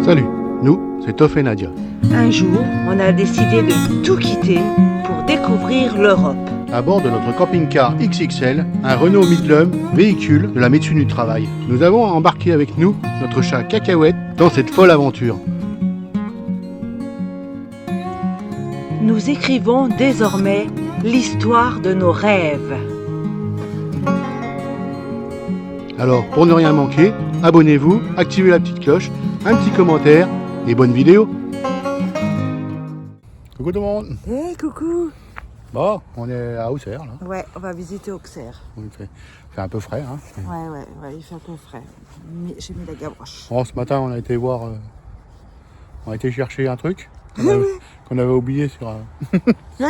Salut, nous, c'est Toff et Nadia. Un jour, on a décidé de tout quitter pour découvrir l'Europe. À bord de notre camping-car XXL, un Renault Midlum, véhicule de la médecine du travail. Nous avons embarqué avec nous notre chat Cacahuète dans cette folle aventure. Nous écrivons désormais l'histoire de nos rêves. Alors, pour ne rien manquer, abonnez-vous, activez la petite cloche, un petit commentaire et bonne vidéo. Coucou tout le monde. Hey, coucou. Bon, on est à Auxerre là. Ouais, on va visiter Auxerre. Il fait un peu frais. Hein. Ouais, il fait un peu frais. Mais j'ai mis la gavroche. Bon, ce matin, on a été voir... on a été chercher un truc qu'on avait oublié sur... Là,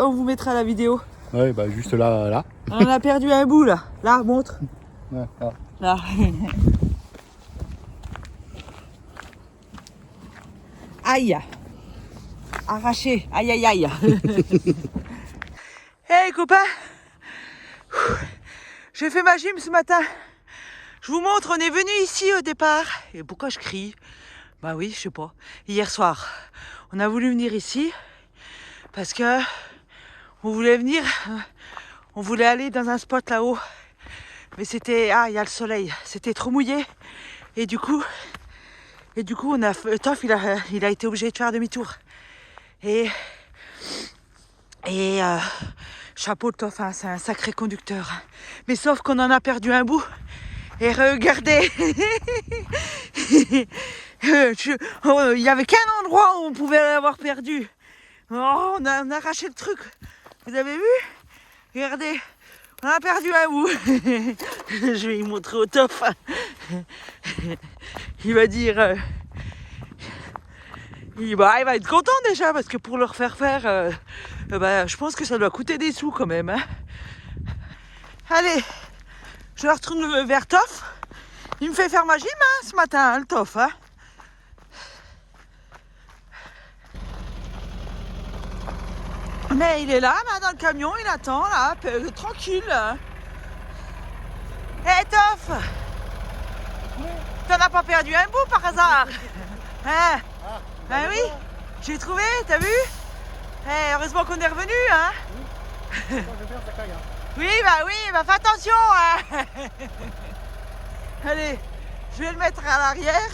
on vous mettra la vidéo. Ouais, bah juste là. On a perdu un bout là. Là, montre. Ouais, là. Là. Aïe. Arraché. Aïe, aïe, aïe. Hey copains. J'ai fait ma gym ce matin. Je vous montre, on est venu ici au départ. Et pourquoi je crie? Bah oui, je sais pas. Hier soir, on a voulu venir ici parce que on voulait venir, on voulait aller dans un spot là-haut. Mais c'était, il y a le soleil, c'était trop mouillé. Et du coup, Toff, il a été obligé de faire demi-tour. Et chapeau de Toff, hein, c'est un sacré conducteur. Mais sauf qu'on en a perdu un bout. Et regardez, il n'y avait qu'un endroit où on pouvait l'avoir perdu. Oh, on a arraché le truc. Vous avez vu? Regardez, on a perdu un bout. Je vais y montrer au Toff. Il va dire... il va être content déjà parce que pour le refaire faire, je pense que ça doit coûter des sous quand même. Hein. Allez, je retourne vers Toff. Il me fait faire ma gym ce matin, hein, le Toff. Hein. Mais il est là, dans le camion, il attend là, tranquille. Hé Toff, t'en as pas perdu un bout par hasard? Hein? Ben oui, j'ai trouvé, t'as vu? Heureusement qu'on est revenu, hein? Oui, fais attention, hein? Allez, je vais le mettre à l'arrière.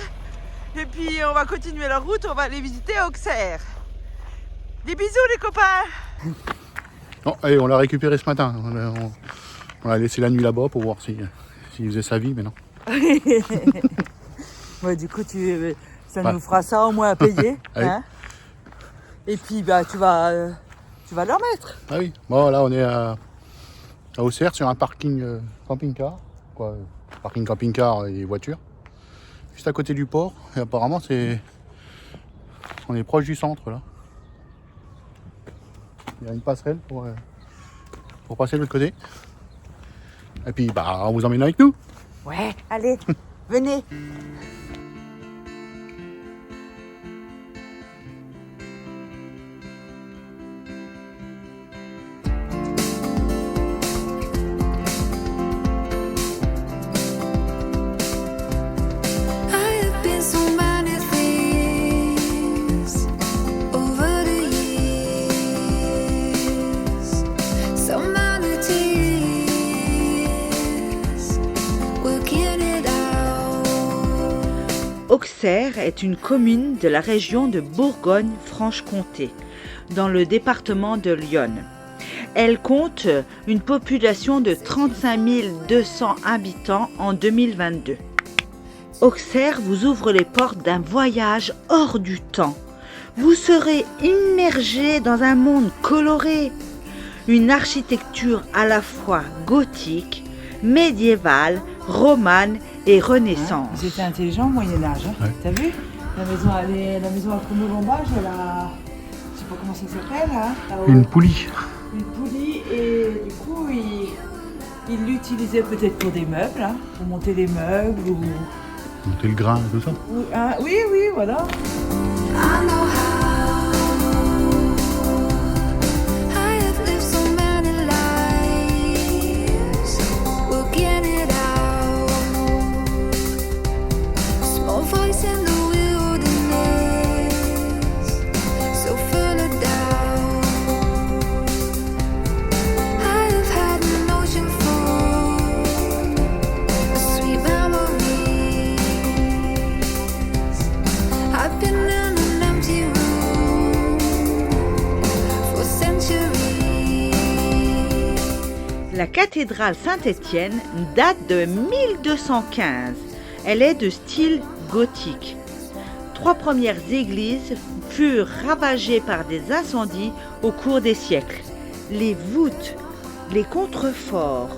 Et puis on va continuer la route, on va aller visiter Auxerre. Des bisous les copains! Bon, allez, on l'a récupéré ce matin. On l'a laissé la nuit là-bas pour voir s'il faisait sa vie, mais non. Ouais, du coup, nous fera ça au moins à payer. Hein. Et puis, tu vas le remettre. Ah oui, bon là on est à Auxerre sur un parking camping-car. Parking camping-car et voitures. Juste à côté du port. Et apparemment, on est proche du centre là. Il y a une passerelle pour passer de l'autre côté. Et puis, on vous emmène avec nous. Ouais, allez, venez. Auxerre est une commune de la région de Bourgogne-Franche-Comté, dans le département de l'Yonne. Elle compte une population de 35 200 habitants en 2022. Auxerre vous ouvre les portes d'un voyage hors du temps. Vous serez immergé dans un monde coloré, une architecture à la fois gothique, médiévale, romane et Renaissance. Ils étaient intelligents au Moyen-Âge. Hein. Ouais. T'as vu? La maison à Combe-Lombage, je sais pas comment ça s'appelle. Hein, une poulie. Une poulie, et du coup, ils l'utilisaient peut-être pour des meubles, hein, pour monter des meubles ou. Monter le grain, tout ça. Oui, voilà. Voice in the wind. La cathédrale Saint-Étienne date de 1215. Elle est de style gothique. 3 premières églises furent ravagées par des incendies au cours des siècles. Les voûtes, les contreforts,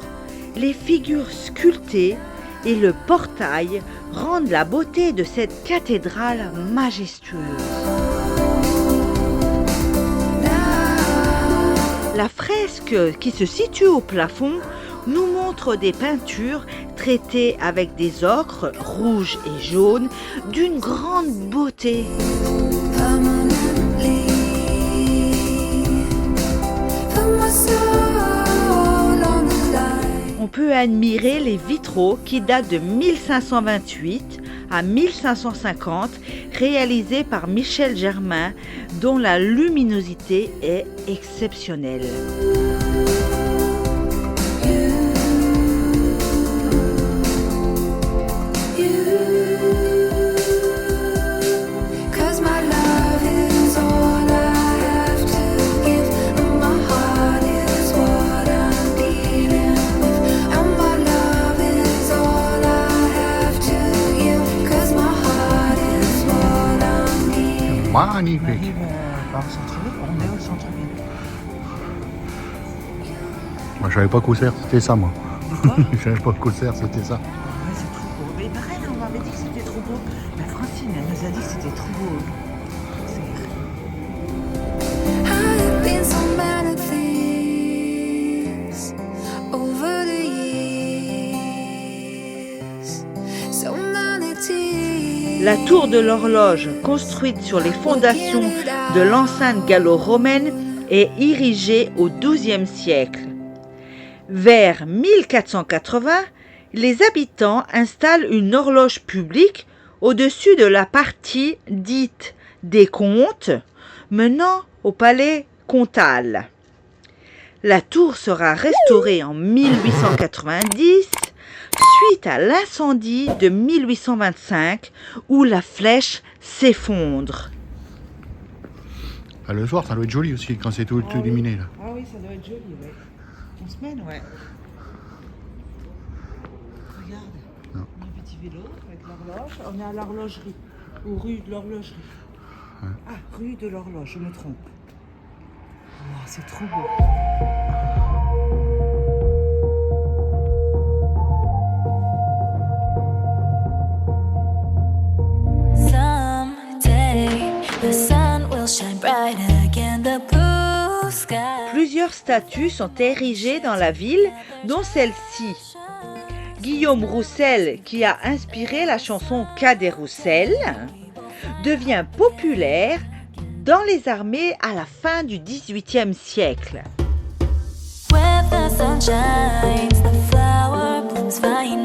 les figures sculptées et le portail rendent la beauté de cette cathédrale majestueuse. La fresque qui se situe au plafond nous montre des peintures traitées avec des ocres rouges et jaunes d'une grande beauté. On peut admirer les vitraux qui datent de 1528 à 1550, réalisés par Michel Germain, dont la luminosité est exceptionnelle. Magnifique. On arrive au centre-ville. On est au centre-ville. Moi, je savais pas qu'Auxerre c'était ça, moi. Quoi? Je savais pas qu'Auxerre c'était ça. Ouais, c'est trop beau. Mais pareil, on m'avait dit que c'était trop beau. La Francine, elle nous a dit que c'était trop beau. I've been so many things over the years. So many tears. La tour de l'horloge, construite sur les fondations de l'enceinte gallo-romaine, est érigée au XIIe siècle. Vers 1480, les habitants installent une horloge publique au-dessus de la partie dite des comtes, menant au palais comtal. La tour sera restaurée en 1890, suite à l'incendie de 1825 où la flèche s'effondre. Ah, le soir, ça doit être joli aussi quand c'est tout illuminé là. Ah oui, ça doit être joli, ouais. En semaine, ouais. Regarde, on a un petit vélo avec l'horloge. On est à l'horlogerie, ou rue de l'horlogerie. Ouais. Ah, rue de l'horloge, je me trompe. Oh, c'est trop beau. The sun will shine bright again, the blue sky. Plusieurs statues sont érigées dans la ville, dont celle-ci. Guillaume Roussel, qui a inspiré la chanson Cadet Roussel, devient populaire dans les armées à la fin du XVIIIe siècle. Where the sun shines, the flower blooms finer.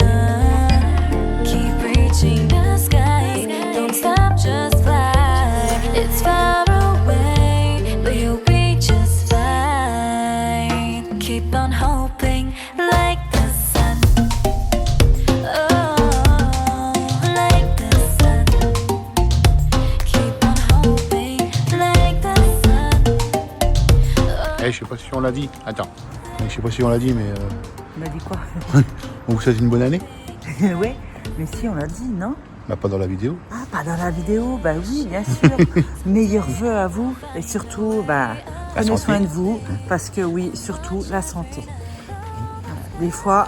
Keep reaching the sky, don't stop, just fly. It's far away, but you'll be just fine. Keep on hoping like the sun. Oh, like the sun. Keep on hoping like the sun. Je sais pas si on l'a dit. Attends. Je sais pas si on l'a dit, mais On a dit quoi? on vous souhaite une bonne année. Ouais, mais si, on l'a dit, non? Bah, pas dans la vidéo. Ah, pas dans la vidéo? Bah oui, bien sûr. Meilleurs vœux à vous et surtout, bah, prenez santé. soin de vous parce que oui, surtout la santé. Des fois,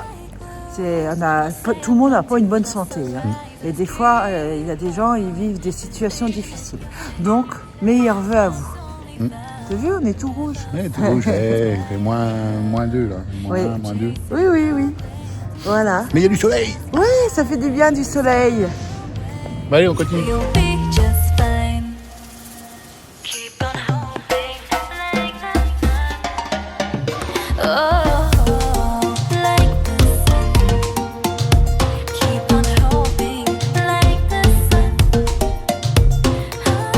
tout le monde n'a pas une bonne santé. Hein. Et des fois, il y a des gens, ils vivent des situations difficiles. Donc, meilleurs vœux à vous. T'as vu, on est tout rouge. Ouais, tout rouge. Il fait moins 2 là. Oui. Moins 2. Oui, oui, oui. Voilà. Mais il y a du soleil. Oui, ça fait du bien du soleil. Bah, allez, on continue. You'll be just fine. Keep on hoping like the sun. Oh, like the sun. Keep on hoping like the sun. Oh,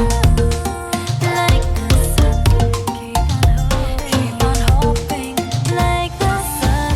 like the sun. Keep on hoping like the sun.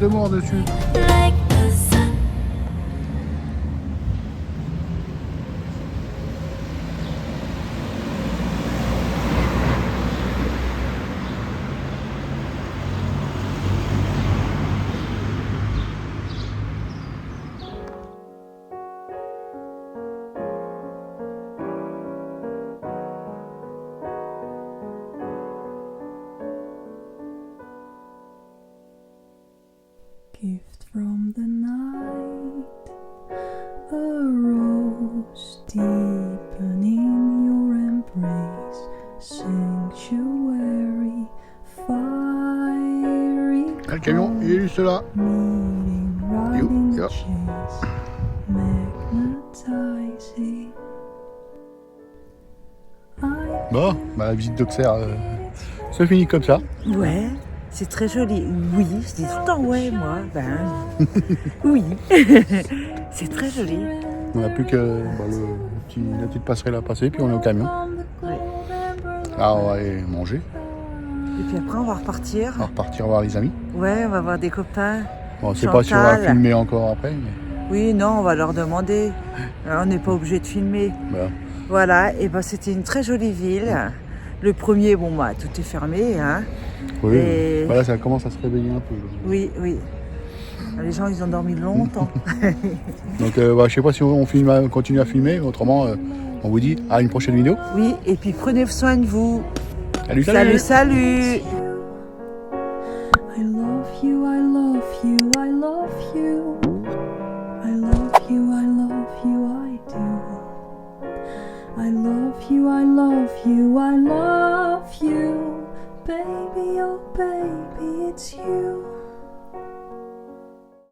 de mort dessus. like the sun. Gift from the night, a rose deepening your embrace, sanctuary, fiery Ah, le camion, il est juste là. meeting, riding the Yup. chase, magnetizing. Bon, bah, la visite d'Auxerre se finit comme ça. Ouais, c'est très joli. Oui, je dis tout le temps ouais, moi. Ben, oui, c'est très joli. On n'a plus que la petite passerelle à passer, puis on est au camion. Là, on va aller manger, Et puis après, on va repartir. on va repartir voir les amis. Ouais, on va voir des copains. Bon, on ne sait pas si on va Chantal. filmer encore après, mais Oui, non, on va leur demander. On n'est pas obligé de filmer. voilà. Voilà, et ben c'était une très jolie ville. Le premier, bon bah tout est fermé, hein. Oui, Et- voilà, ça commence à se réveiller un peu. Là. Oui, oui. Les gens, ils ont dormi longtemps. Donc, je sais pas si on continue à filmer, mais autrement, on vous dit à une prochaine vidéo. Oui, et puis prenez soin de vous. Salut, Salut, salut.